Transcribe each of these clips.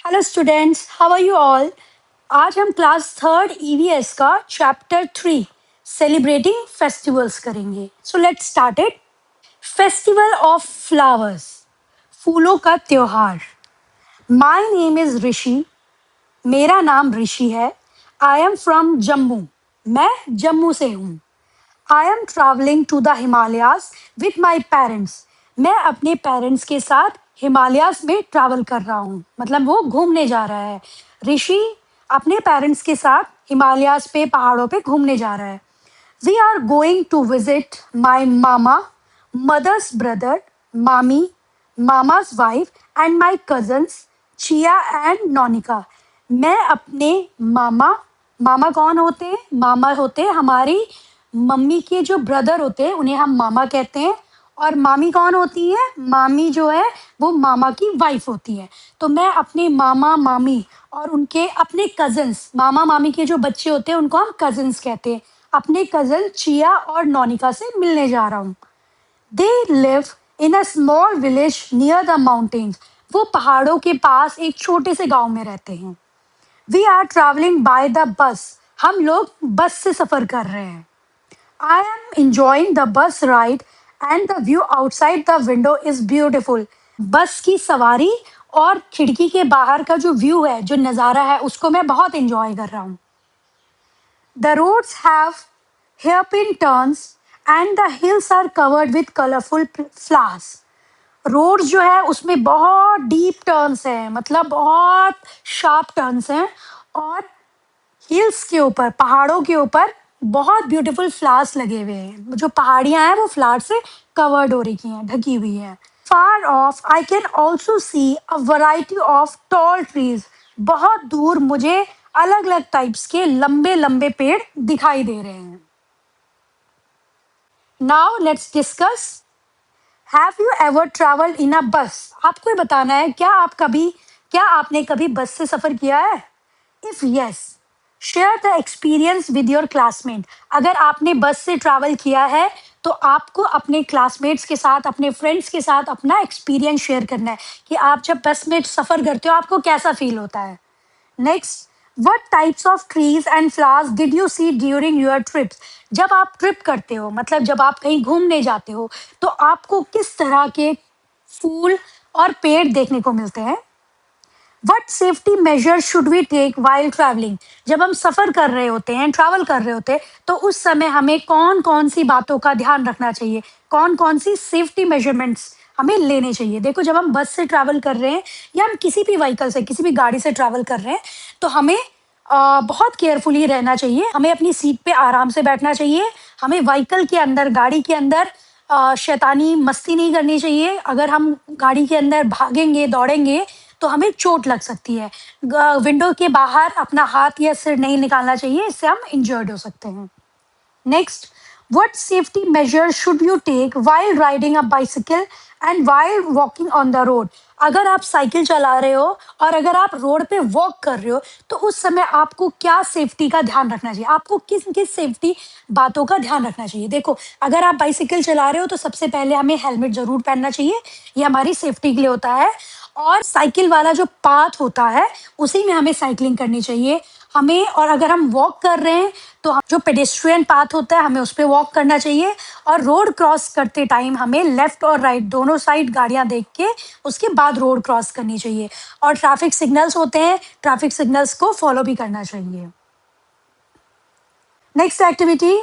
Hello students, how are you all. आज हम class third EVS का चैप्टर 3 सेलिब्रेटिंग फेस्टिवल्स करेंगे। So let's start it. Festival of flowers, फूलों का त्योहार। माय नेम इज ऋषि, मेरा नाम ऋषि है। आई एम फ्रॉम जम्मू, मैं जम्मू से हूँ। I am travelling to the Himalayas with my parents. मैं अपने पेरेंट्स के साथ हिमालयाज में ट्रैवल कर रहा हूँ, मतलब वो घूमने जा रहा है। ऋषि अपने पेरेंट्स के साथ हिमालयाज पे पहाड़ों पे घूमने जा रहा है। We are going to visit my mama, mother's brother, mami, mama's wife and my cousins Chia and Nonika. मैं अपने मामा, मामा कौन होते हैं? मामा होते हैं हमारी मम्मी के जो ब्रदर होते हैं, उन्हें हम मामा कहते हैं। और मामी कौन होती है? मामी जो है वो मामा की वाइफ होती है। तो मैं अपने मामा मामी और उनके अपने कजन्स, मामा मामी के जो बच्चे होते हैं उनको हम कजन्स कहते हैं, अपने कजन चिया और नोनिका से मिलने जा रहा हूँ। They live in a small village near the mountains. वो पहाड़ों के पास एक छोटे से गांव में रहते हैं। We are travelling by the bus. हम लोग बस से सफर कर रहे हैं। I am enjoying the bus ride and the view outside the window is beautiful. Bus की सवारी और खिड़की के बाहर का जो व्यू है, जो नज़ारा है, उसको मैं बहुत इंजॉय कर रहा हूँ। The roads have hairpin turns and the hills are covered with colorful flowers. Roads जो है उसमें बहुत डीप टर्न्स हैं, मतलब बहुत शार्प टर्न्स हैं। और हिल्स के ऊपर, पहाड़ों के ऊपर बहुत ब्यूटीफुल फ्लावर्स लगे हुए हैं। जो पहाड़ियां हैं वो फ्लावर से कवर्ड हो रही हैं, ढकी हुई हैं। Far off I can also see a variety of tall trees. बहुत दूर मुझे अलग अलग टाइप्स के लंबे लंबे पेड़ दिखाई दे रहे हैं। Now let's discuss. Have you ever travelled in a bus? आपको ये बताना है, क्या आपने कभी बस से सफर किया है? If yes, share the experience with your classmate. अगर आपने बस से ट्रैवल किया है तो आपको अपने क्लासमेट्स के साथ, अपने फ्रेंड्स के साथ अपना एक्सपीरियंस शेयर करना है कि आप जब बस में सफर करते हो आपको कैसा फील होता है। Next, what types of trees and flowers did you see during your trips? जब आप ट्रिप करते हो, मतलब जब आप कहीं घूमने जाते हो, तो आपको किस तरह के फूल और पेड़ देखने को मिलते हैं? What safety measure should we take while travelling? जब हम सफ़र कर रहे होते हैं, ट्रैवल कर रहे होते हैं, तो उस समय हमें कौन कौन सी बातों का ध्यान रखना चाहिए, कौन कौन सी सेफ्टी मेजरमेंट्स हमें लेने चाहिए? देखो, जब हम बस से ट्रैवल कर रहे हैं या हम किसी भी व्हीकल से, किसी भी गाड़ी से ट्रैवल कर रहे हैं, तो हमें बहुत केयरफुली रहना चाहिए। हमें अपनी सीट पे आराम से बैठना चाहिए। हमें व्हीकल के अंदर, गाड़ी के अंदर शैतानी मस्ती नहीं करनी चाहिए। अगर हम गाड़ी के अंदर भागेंगे, दौड़ेंगे, तो हमें चोट लग सकती है। विंडो के बाहर अपना हाथ या सिर नहीं निकालना चाहिए, इससे हम इंजर्ड हो सकते हैं। Next, what safety measures should you take while riding a bicycle and while walking on the road? अगर आप साइकिल चला रहे हो और अगर आप रोड पे वॉक कर रहे हो, तो उस समय आपको क्या सेफ्टी का ध्यान रखना चाहिए? आपको किस किस सेफ्टी बातों का ध्यान रखना चाहिए? देखो, अगर आप बाइसिकल चला रहे हो तो सबसे पहले हमें हेलमेट जरूर पहनना चाहिए, ये हमारी सेफ्टी के लिए होता है। और साइकिल वाला जो पाथ होता है उसी में हमें साइकिलिंग करनी चाहिए हमें। और अगर हम वॉक कर रहे हैं तो जो पेडेस्ट्रियन पाथ होता है हमें उस पर वॉक करना चाहिए। और रोड क्रॉस करते टाइम हमें लेफ्ट और राइट दोनों साइड गाड़ियां देख के उसके बाद रोड क्रॉस करनी चाहिए। और ट्रैफिक सिग्नल्स होते हैं, ट्रैफिक सिग्नल्स को फॉलो भी करना चाहिए। Next activity,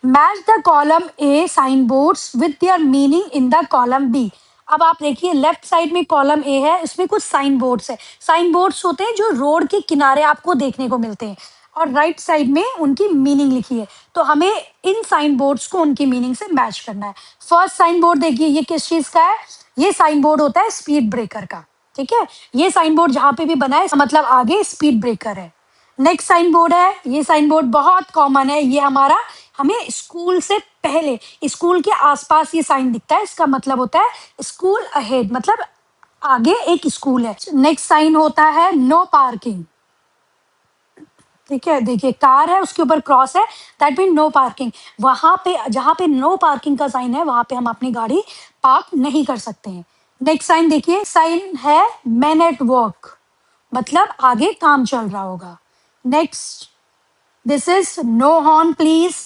match the column A sign boards with their meaning in the column B. अब आप देखिए, लेफ्ट साइड में कॉलम ए है, इसमें कुछ साइन बोर्ड्स है। साइन बोर्ड्स होते हैं जो रोड के किनारे आपको देखने को मिलते हैं, और राइट साइड में उनकी मीनिंग लिखी है। तो हमें इन साइन बोर्ड्स को उनकी मीनिंग से मैच करना है। फर्स्ट साइन बोर्ड देखिए, ये किस चीज का है? ये साइन बोर्ड होता है स्पीड ब्रेकर का। ठीक है, ये साइन बोर्ड जहां पे भी बना है मतलब आगे स्पीड ब्रेकर है। नेक्स्ट साइन बोर्ड है, ये साइन बोर्ड बहुत कॉमन है, ये हमारा, हमें स्कूल से पहले, स्कूल के आसपास ये साइन दिखता है, इसका मतलब होता है स्कूल अहेड, मतलब आगे एक स्कूल है। नेक्स्ट साइन होता है नो पार्किंग। ठीक है, देखिए कार है, उसके ऊपर क्रॉस है, दैट मीन नो पार्किंग। वहां पे, जहां पे नो पार्किंग का साइन है, वहां पे हम अपनी गाड़ी पार्क नहीं कर सकते हैं। नेक्स्ट साइन देखिए, साइन है मैन एट वर्क। मतलब आगे काम चल रहा होगा. Next, this is no horn please,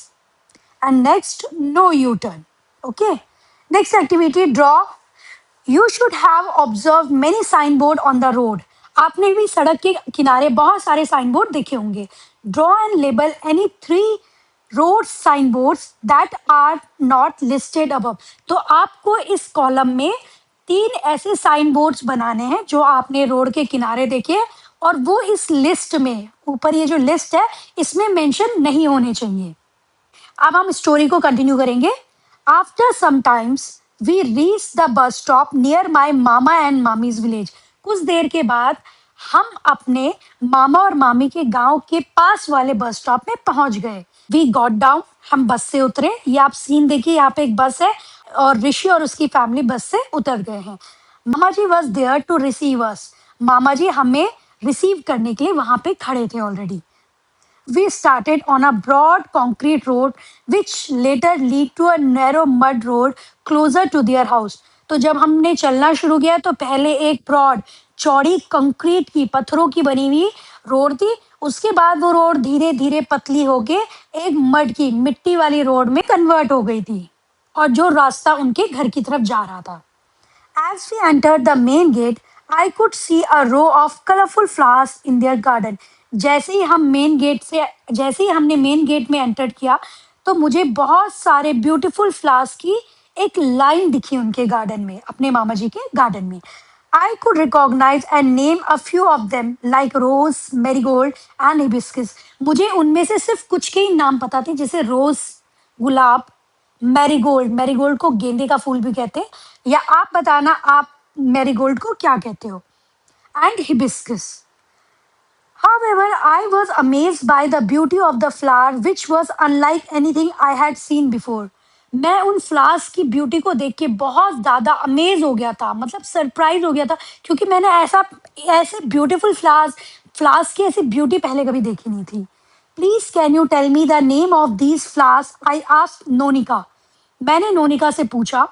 and next no U-turn. Okay. Next activity, draw. You should have observed many signboard on the road. आपने भी सड़क के किनारे बहुत सारे साइन बोर्ड देखे होंगे. Draw and label any three road signboards that are not listed above. तो आपको इस कॉलम में तीन ऐसे साइन बोर्ड्स बनाने हैं जो आपने रोड के किनारे देखे और वो इस लिस्ट में, ऊपर ये जो लिस्ट है इसमें मेंशन नहीं होने चाहिए. अब हम स्टोरी को कंटिन्यू करेंगे. After some times we reach the bus stop near my mama and mami's village. कुछ देर के बाद हम अपने मामा और मामी के गांव के पास वाले बस स्टॉप में पहुंच गए. वी गॉट डाउन, हम बस से उतरे. ये आप सीन देखिए, यहाँ पे एक बस है और ऋषि और उसकी फैमिली बस से उतर गए हैं. मामा जी वॉज देयर टू रिसीव अस. मामा जी हमें रिसीव करने के लिए वहां पे खड़े थे already. We started on a broad concrete road which later led to a narrow mud road closer to their house. तो जब हमने चलना शुरू किया तो पहले एक ब्रॉड चौड़ी कंक्रीट की पत्थरों की बनी हुई रोड थी. उसके बाद वो रोड धीरे धीरे पतली होके एक मड की मिट्टी वाली रोड में कन्वर्ट हो गई थी और जो रास्ता उनके घर की तरफ जा रहा था. As we entered the main gate, I could see a row of colorful flowers in their garden. जैसे ही हमने मेन गेट में एंटर किया तो मुझे बहुत सारे ब्यूटीफुल फ्लावर्स की एक लाइन दिखी उनके गार्डन में, अपने मामा जी के गार्डन में. I could recognize and name a few of them like rose, marigold and hibiscus. मुझे उनमें से सिर्फ कुछ के ही नाम पता थे, जैसे रोज गुलाब, मैरीगोल्ड, मैरीगोल्ड को गेंदे का फूल भी कहते हैं, या आप बताना आप मैरीगोल्ड को क्या कहते हो, and hibiscus. However, I was amazed by the beauty of the flower, which was unlike anything I had seen before. मैं उन फ्लावर्स की ब्यूटी को देख के बहुत ज़्यादा अमेज हो गया था, मतलब सरप्राइज हो गया था, क्योंकि मैंने ऐसे ब्यूटीफुल फ्लावर्स फ्लावर्स की ऐसी ब्यूटी पहले कभी देखी नहीं थी. Please can you tell me the name of these flowers, I asked Nonika. मैंने नोनिका से पूछा,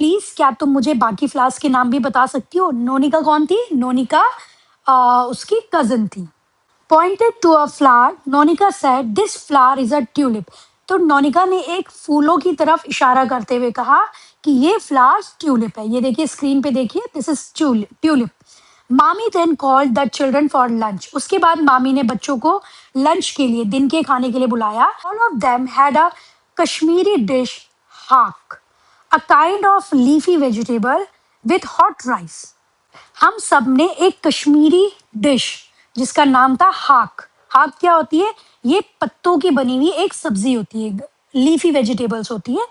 प्लीज क्या तुम मुझे बाकी फ्लावर्स के नाम भी बता सकती हो. नोनिका कौन थी? नोनिका उसकी कजन थी. Pointed to a flower, नोनिका said, "This flower is a tulip." तो नोनिका ने एक फूलों की तरफ इशारा करते हुए कहा कि ये फ्लावर ट्यूलिप है. ये देखिए स्क्रीन पे देखिए, this is tulip. Mami then called the children for lunch. उसके बाद मामी ने बच्चों को लंच के लिए, दिन के खाने के लिए बुलाया. All of them had a Kashmiri dish, haak, a kind of leafy vegetable with hot rice. हम सब ने एक कश्मीरी डिश जिसका नाम था हाक. हाक क्या होती है? ये पत्तों की बनी हुई एक सब्जी होती है, लीफी वेजिटेबल्स होती है.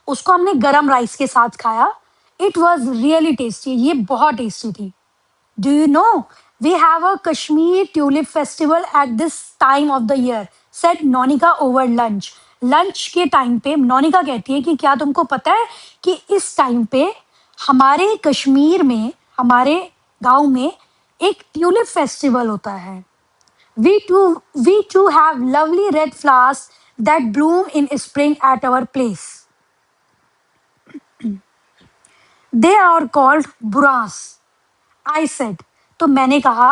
उसको हमने गरम राइस के साथ खाया. It was really tasty. ये बहुत टेस्टी थी. Do you know we have a Kashmir tulip festival at this time of the year? Said Nonika over lunch. Lunch के टाइम पे नोनिका कहती है कि क्या तुमको पता है कि इस टाइम पे हमारे कश्मीर में, हमारे गांव में एक ट्यूलिप फेस्टिवल होता है. We too have lovely red flowers that bloom in spring at our place. They are called buras. I said. तो मैंने कहा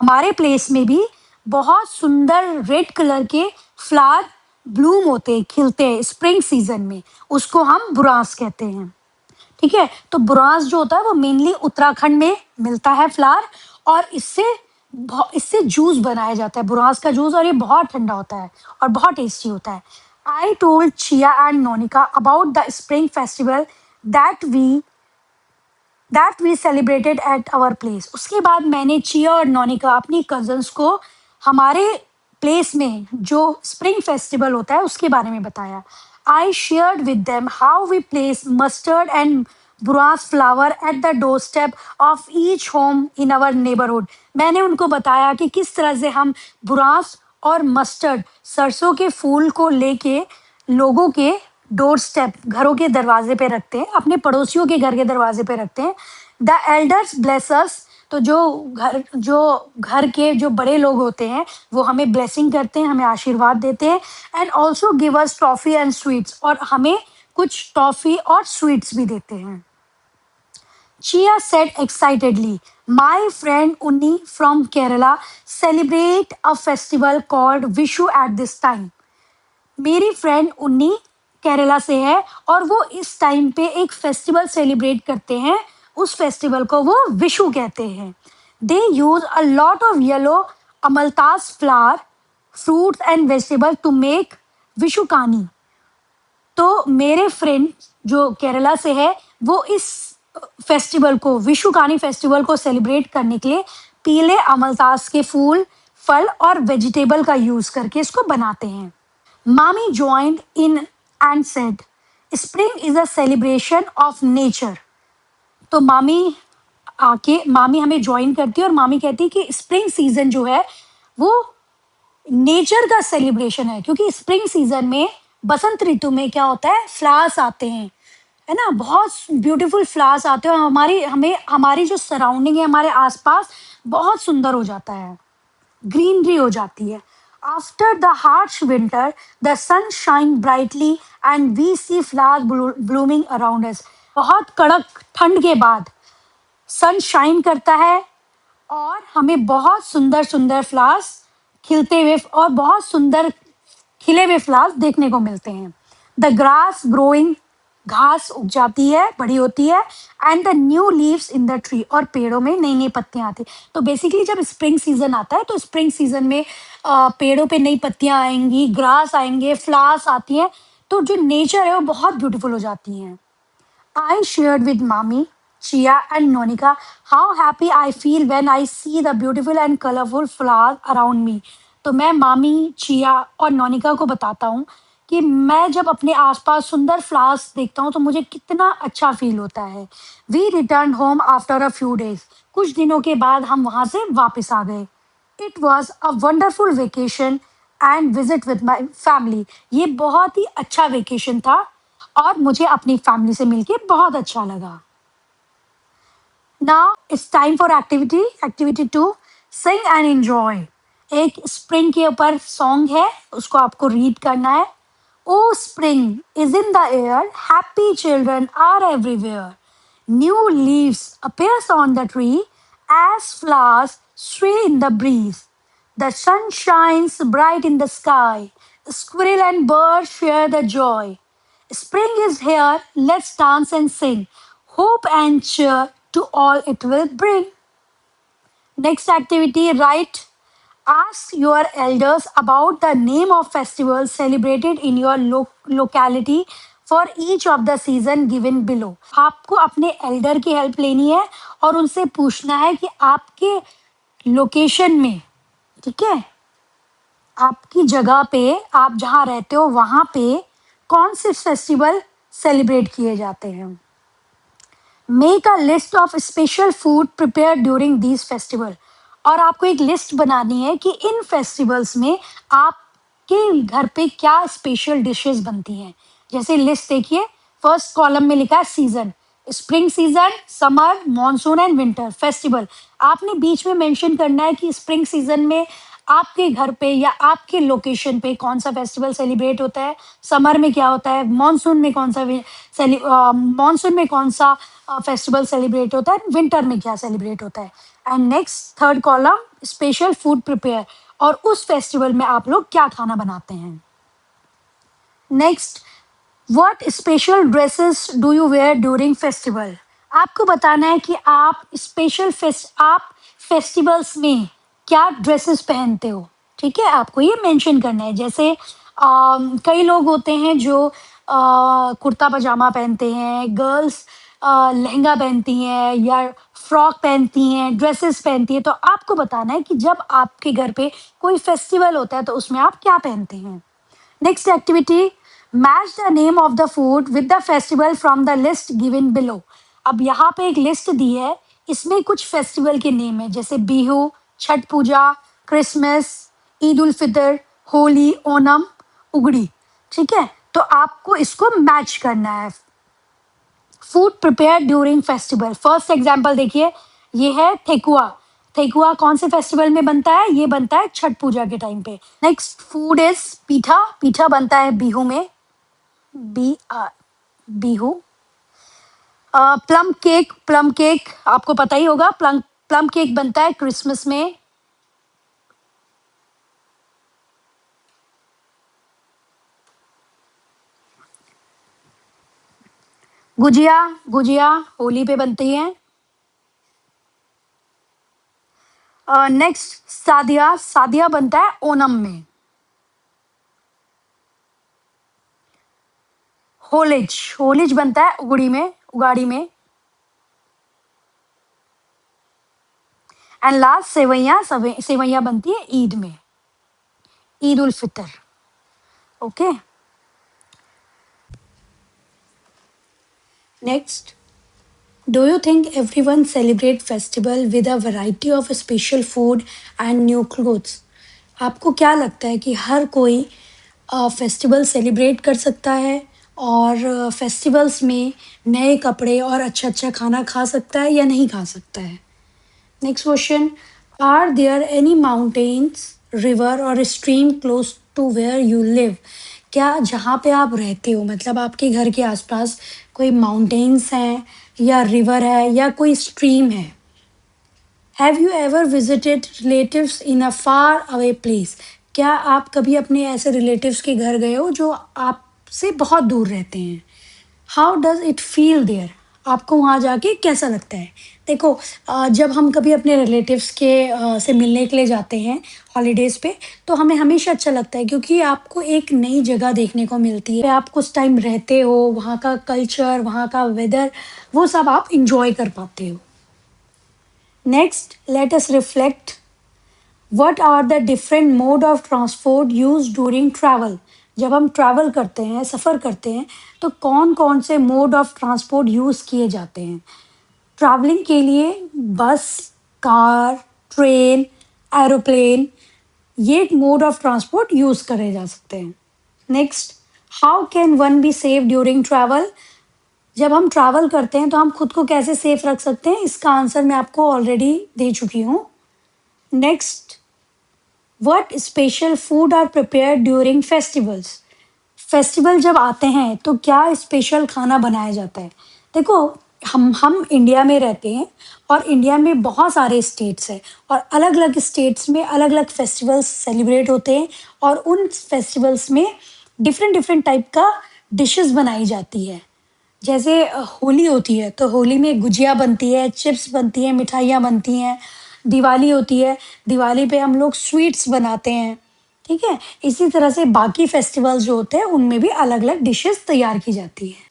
हमारे प्लेस में भी बहुत सुंदर रेड कलर के फ्लावर ब्लूम होते हैं, खिलते हैं स्प्रिंग सीजन में. उसको हम बुरांस कहते हैं. ठीक है, तो बुरांस जो होता है वो मेनली उत्तराखंड में मिलता है फ्लावर, और इससे जूस बनाया जाता है, बुरांस का जूस, और ये बहुत ठंडा होता है और बहुत टेस्टी होता है. I told Chia and Nonika about the spring festival that we celebrated at our place. उसके बाद मैंने चिया और नोनिका अपनी कजन्स को हमारे प्लेस में जो स्प्रिंग फेस्टिवल होता है उसके बारे में बताया. I shared with them how we place mustard and buras flower at the door step of each home in our neighbourhood. मैंने उनको बताया कि किस तरह से हम बुरास और मस्टर्ड, सरसों के फूल को लेके लोगों के डोर स्टेप, घरों के दरवाजे पे रखते हैं, अपने पड़ोसियों के घर के दरवाजे पे रखते हैं. The elders bless us. तो जो घर के जो बड़े लोग होते हैं वो हमें ब्लेसिंग करते हैं, हमें आशीर्वाद देते हैं. And also give us toffee and sweets. और हमें कुछ टॉफी और स्वीट्स भी देते हैं. Chia said excitedly, My friend Unni from Kerala celebrate a festival called Vishu at this time. मेरी फ्रेंड उन्नी केरला से है और वो इस टाइम पे एक फेस्टिवल सेलिब्रेट करते हैं। उस फेस्टिवल को वो विशु कहते हैं। They use a lot of yellow amaltas flower, fruits and vegetable to make Vishukkani. तो मेरे फ्रेंड जो केरला से है वो इस फेस्टिवल को विशुकानी फेस्टिवल को सेलिब्रेट करने के लिए पीले अमलतास के फूल, फल और वेजिटेबल का यूज करके इसको बनाते हैं। Mami joined in and said, Spring is a celebration of nature. तो मामी हमें ज्वाइन करती है और मामी कहती है कि स्प्रिंग सीजन जो है वो नेचर का सेलिब्रेशन है, क्योंकि स्प्रिंग सीजन में बसंत ऋतु में क्या होता है, फ्लावर्स आते हैं, है ना, बहुत ब्यूटीफुल फ्लावर्स आते हैं और हमारी जो सराउंडिंग है, हमारे आसपास बहुत सुंदर हो जाता है, ग्रीनरी हो जाती है। After the harsh winter the sun shine brightly and we see flowers blooming around us. बहुत कड़क ठंड के बाद सन शाइन करता है और हमें बहुत सुंदर सुंदर फ्लावर्स खिलते हुए और बहुत सुंदर खिले हुए फ्लावर्स देखने को मिलते हैं। द ग्रास ग्रोइंग, घास उग जाती है, बड़ी होती है। And the new leaves in the tree, और पेड़ों में नई नई पत्तियां आती हैं। तो बेसिकली जब स्प्रिंग सीजन आता है तो स्प्रिंग सीजन में पेड़ों पे नई पत्तियां आएंगी, ग्रास आएंगे, फ्लावर्स आती हैं, तो जो नेचर है वो बहुत ब्यूटीफुल हो जाती है। I shared with Mami, Chia, and Nonika how happy I feel when I see the beautiful and colorful flowers around me. तो मैं मामी, चिया और नोनिका को बताता हूँ कि मैं जब अपने आसपास सुंदर फ्लावर्स देखता हूँ तो मुझे कितना अच्छा फील होता है। We return home after a few days. कुछ दिनों के बाद हम वहाँ से वापस आ गए। It was a wonderful vacation and visit with my family. ये बहुत ही अच्छा वेकेशन था और मुझे अपनी फैमिली से मिलके बहुत अच्छा लगा। Now it's time for activity to sing and enjoy. एक स्प्रिंग के ऊपर सॉन्ग है, उसको आपको रीड करना है। O spring is in the air, happy children are everywhere, new leaves appears on the tree as flowers sway in the breeze. The sun shines bright in the sky. Squirrel and bird share the joy. Spring is here, let's dance and sing. Hope and cheer to all it will bring. Next activity, write. Ask your elders about the name of festivals celebrated in your locality for each of the season given below. आपको अपने Elder की help लेनी है और उनसे पूछना है कि आपके लोकेशन में, ठीक है, आपकी जगह पे, आप जहाँ रहते हो वहाँ पे कौन से फेस्टिवल सेलिब्रेट किए जाते हैं। Make a list of special food prepare during these festival. और आपको एक लिस्ट बनानी है कि इन फेस्टिवल्स में आपके घर पे क्या स्पेशल डिशेस बनती हैं। जैसे लिस्ट देखिए, फर्स्ट कॉलम में लिखा है season, spring season, summer, monsoon and winter festival. आपने बीच में मेंशन करना है कि स्प्रिंग सीजन में आपके घर पे या आपके लोकेशन पे कौन सा फेस्टिवल सेलिब्रेट होता है, समर में क्या होता है, मॉनसून में कौन सा फेस्टिवल सेलिब्रेट होता है, विंटर में क्या सेलिब्रेट होता है। And next third column, special food prepare, और उस फेस्टिवल में आप लोग क्या खाना बनाते हैं। Next, what special dresses do you wear during festival. आपको बताना है कि आप फेस्टिवल्स में क्या ड्रेसेस पहनते हो, ठीक है, आपको ये मेंशन करना है। जैसे कई लोग होते हैं जो कुर्ता पजामा पहनते हैं, गर्ल्स लहंगा पहनती हैं या फ्रॉक पहनती हैं, ड्रेसेस पहनती हैं। तो आपको बताना है कि जब आपके घर पे कोई फेस्टिवल होता है तो उसमें आप क्या पहनते हैं। Next activity, match the name of the food with the festival from the list given below. अब यहाँ पे एक लिस्ट दी है, इसमें कुछ फेस्टिवल के नेम है, जैसे बिहू, छठ पूजा, क्रिसमस, ईद उल फितर, होली, ओनम, उगड़ी, ठीक है। तो आपको इसको मैच करना है। Food prepare during festival, first example देखिए, ये है ठेकुआ। ठेकुआ कौन से फेस्टिवल में बनता है, ये बनता है छठ पूजा के टाइम पे। नेक्स्ट फूड इज पीठा। पीठा बनता है बिहू में, B R, Bihu. Plum cake, plum cake आपको पता ही होगा, प्लम प्लम केक बनता है क्रिसमस में। गुजिया, गुजिया होली पे बनती है। नेक्स्ट सादिया, सादिया बनता है ओनम में। होलिज, होलिज बनता है उगड़ी में, उगाड़ी में। एंड लास्ट सेवैया, सेवैया बनती है ईद में, Eid ul Fitr. Okay. Next, do you think everyone celebrate festival with a variety of special food and new clothes? आपको क्या लगता है कि हर कोई फेस्टिवल सेलिब्रेट कर सकता है और फेस्टिवल्स में नए कपड़े और अच्छा अच्छा खाना खा सकता है या नहीं खा सकता है? Next question, are there any mountains, river और stream close to where you live? क्या जहाँ पे आप रहते हो, मतलब आपके घर के आसपास कोई माउंटेन्स हैं या रिवर है या कोई स्ट्रीम है? Have you ever visited relatives in a far away place? क्या आप कभी अपने ऐसे रिलेटिव्स के घर गए हो जो आपसे बहुत दूर रहते हैं? How does it feel there? आपको वहाँ जाके कैसा लगता है? देखो, जब हम कभी अपने रिलेटिव्स के से मिलने के लिए जाते हैं हॉलिडेज़ पे, तो हमें हमेशा अच्छा लगता है क्योंकि आपको एक नई जगह देखने को मिलती है। आप कुछ टाइम रहते हो, वहाँ का कल्चर, वहाँ का वेदर, वो सब आप एन्जॉय कर पाते हो। Next, let us reflect, what are the different mode of transport used during travel? जब हम ट्रैवल करते हैं, सफ़र करते हैं, तो कौन-कौन से मोड ऑफ ट्रांसपोर्ट यूज़ किए जाते हैं? ट्रैवलिंग के लिए बस, कार, ट्रेन, एरोप्लेन, ये मोड ऑफ ट्रांसपोर्ट यूज़ करे जा सकते हैं। Next, how can one be safe during travel? जब हम ट्रैवल करते हैं तो हम खुद को कैसे सेफ रख सकते हैं? इसका आंसर मैं आपको ऑलरेडी दे चुकी हूँ। Next, what special food are prepared during festivals? Festival जब आते हैं तो क्या स्पेशल खाना बनाया जाता है? देखो, हम इंडिया में रहते हैं और इंडिया में बहुत सारे स्टेट्स हैं और अलग-अलग स्टेट्स में अलग-अलग फेस्टिवल्स सेलिब्रेट होते हैं और उन फेस्टिवल्स में डिफरेंट डिफरेंट टाइप का डिशेस बनाई जाती है। जैसे होली होती है तो होली में गुजिया बनती है, चिप्स बनती हैं, मिठाइयाँ बनती हैं। दिवाली होती है, दिवाली पे हम लोग स्वीट्स बनाते हैं, ठीक है? इसी तरह से बाकी फेस्टिवल्स जो होते हैं उनमें भी अलग-अलग डिशेस तैयार की जाती है।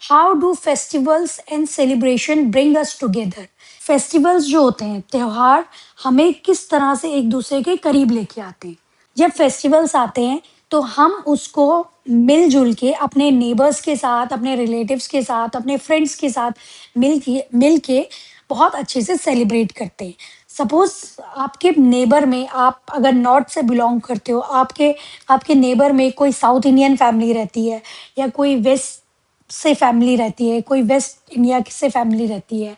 How do festivals and celebration bring us together? Festivals जो होते हैं, त्योहार, हमें किस तरह से एक दूसरे के करीब लेके आते हैं? जब फेस्टिवल्स आते हैं तो हम उसको मिल-जुल के अपने नेबर्स के साथ, अपने रिलेटिव्स के साथ, अपने फ्रेंड्स के साथ मिल के बहुत अच्छे से सेलिब्रेट करते हैं। सपोज़ आपके नेबर में, आप अगर नॉर्थ से बिलॉन्ग करते हो, आपके आपके नेबर में कोई साउथ इंडियन फैमिली रहती है या कोई वेस्ट से फैमिली रहती है, कोई वेस्ट इंडिया से फैमिली रहती है,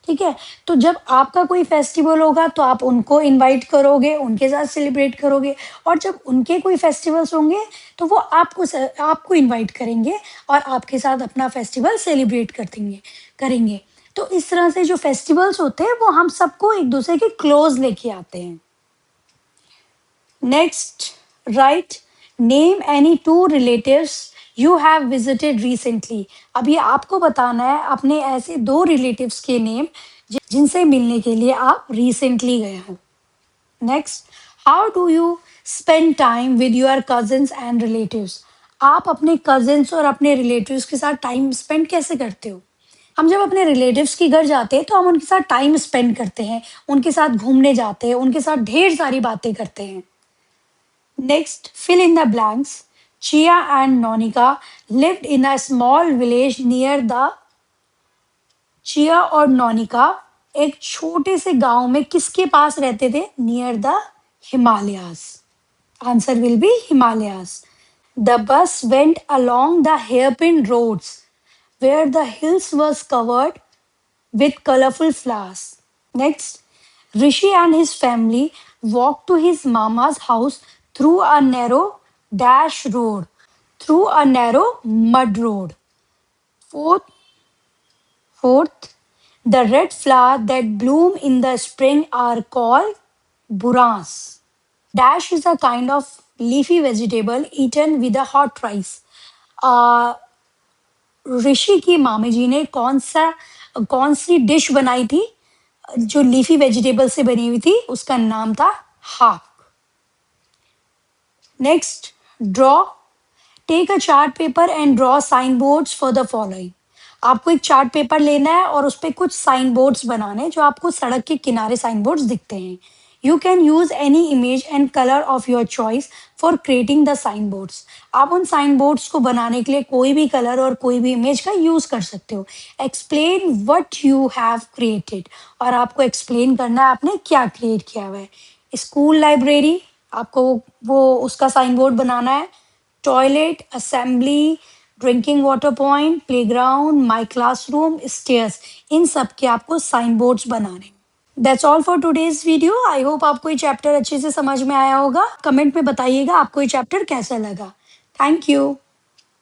ठीक है? तो जब आपका कोई फेस्टिवल होगा तो आप उनको इनवाइट करोगे, उनके साथ सेलिब्रेट करोगे और जब उनके कोई फेस्टिवल्स होंगे तो वो आपको इनवाइट करेंगे और आपके साथ अपना फेस्टिवल सेलिब्रेट करेंगे। तो इस तरह से जो फेस्टिवल्स होते हैं वो हम सबको एक-दूसरे के क्लोज़ लेके आते हैं। Next, right, name any two relatives you have visited recently. अब ये आपको बताना है अपने ऐसे 2 रिलेटिव्स के नेम जिनसे मिलने के लिए आप रिसेंटली गए हो। Next, how do you spend time with your cousins and relatives? आप अपने कज़िन्स और अपने रिलेटिव्स के साथ टाइम स्पेंड कैसे करते हो? हम जब अपने रिलेटिव्स के घर जाते हैं तो हम उनके साथ टाइम स्पेंड करते हैं, उनके साथ घूमने जाते हैं, उनके साथ ढेर सारी बातें करते हैं। Next, fill in the blanks. Chia and Nonika lived in a small village near the chia और नोनिका एक छोटे से गांव में किसके पास रहते थे? Near the Himalayas. Answer will be Himalayas. The bus went along the hairpin roads where the hills was covered with colorful flowers. Next, Rishi and his family walked to his mama's house through a narrow dash road, through a narrow mud road. Fourth, Fourth, The red flower that bloom in the spring are called burans. Dash is a kind of leafy vegetable eaten with a hot rice. Uh, ऋषि की मामी जी ने कौन सी dish बनाई थी जो leafy vegetable से बनी हुई थी? उसका नाम था हाक. Next, draw. Take a chart paper and draw sign boards for the following. आपको एक चार्ट पेपर लेना है और उस पे कुछ साइन बोर्ड्स बनाने हैं जो आपको सड़क के किनारे साइन बोर्ड्स दिखते हैं. You can use any image and colour of your choice for creating the sign boards. आप उन साइन बोर्ड्स को बनाने के लिए कोई भी कलर और कोई भी इमेज का यूज कर सकते हो. Explain what you have created. और आपको एक्सप्लेन करना है आपने क्या क्रिएट किया हुआ है. स्कूल लाइब्रेरी, आपको वो उसका साइन बोर्ड बनाना है. Toilet, assembly, drinking water point, playground, my classroom, stairs, इन सब के आपको साइन बोर्ड्स बनाने. That's all for today's video. I hope आपको ये चैप्टर अच्छे से समझ में आया होगा. कमेंट में बताइएगा आपको ये चैप्टर कैसा लगा. Thank you.